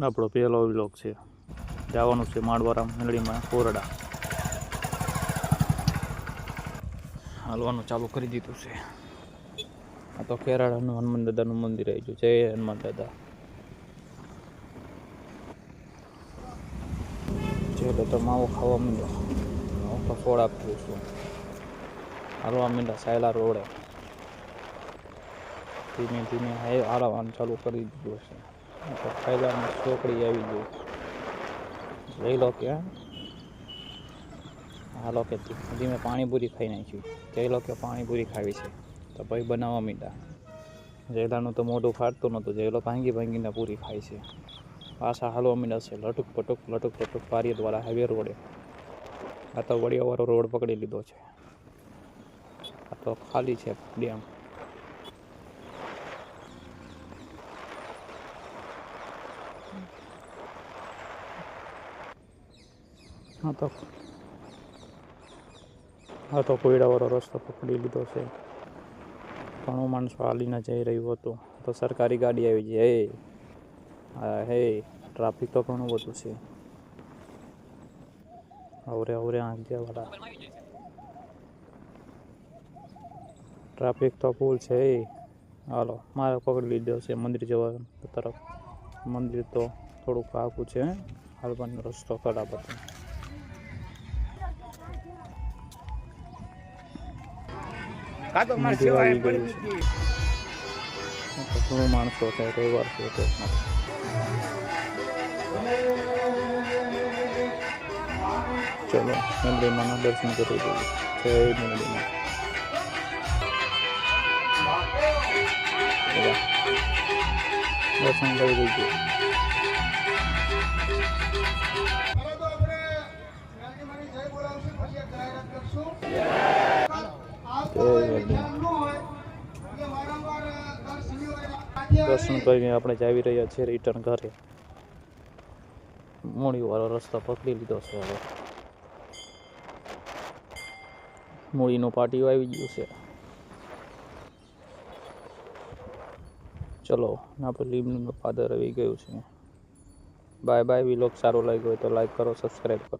આપણો પહેલો વ્લોગ છે. જવાનું છે માળવારા મેળીમાં કોરડા. હાલવાનું ચાલુ કરી દીધું છે. આ તો કેરાળાનું હનુમાન દાદાનું મંદિર આવી ગયું. જય હનુમાન દાદા. જે તો માવો ખાવા માંડ્યો. હું તો ફોડ આપું છું. હાલવા માંડ્યા સાયલા રોડે. ધીમે ધીમે હાલવાનું ચાલુ કરી દીધું છે. તો ફાયદાની ચોકડી આવી ગઈ. લઈ લો કે હાલો કે ધીમે પાણીપુરી ખાઈ નાખ્યું. જઈ લો કે પાણીપુરી ખાવી છે તો ભાઈ બનાવવા માંડ્યા. જયલાનું તો મોઢું ફાટતું નહોતું. જયલો ભાંગીને પૂરી ખાય છે. પાછા હાલવા માંડ્યા છે લટુક પટુક પારિયતવાળા હાઈવે રોડે. આ તો વડિયાવાળો રોડ પકડી લીધો છે. આ તો ખાલી છે ડેમ. આ તો કોયડાવાળો રસ્તો પકડી લીધો છે. ઘણું માણસો હાલીને જઈ રહ્યું હતું. તો સરકારી ગાડી આવી ગઈ. હે ટ્રાફિક તો ઘણું બધું છે. અવરે આંગિયાવાળા ટ્રાફિક તો ફૂલ છે. હાલો મારે પકડી લીધો છે મંદિર જવા તરફ. મંદિર તો થોડુંક આખું છે. હાલવાનો રસ્તો ખરાબ હતો. ઘણું માણસો છે. રવિવાર છે તો ચલો મંદિરમાં દર્શન કરી દઈએ. જય મંદિરમાં દર્શન કરી દઈએ. દર્શન કરીને આપણે જાવી રહ્યા છીએ રિટર્ન ઘરે. મૂળીવાળો રસ્તો પકડી લીધો છે. હવે મૂળીનું પાટિયું આવી ગયું છે. ચલો આપણે લીમનું પાદર આવી ગયું છે. Bye bye. વ્લોગ સારો લાગ્યો હોય તો લાઈક કરો, સબસ્ક્રાઈબ કરો.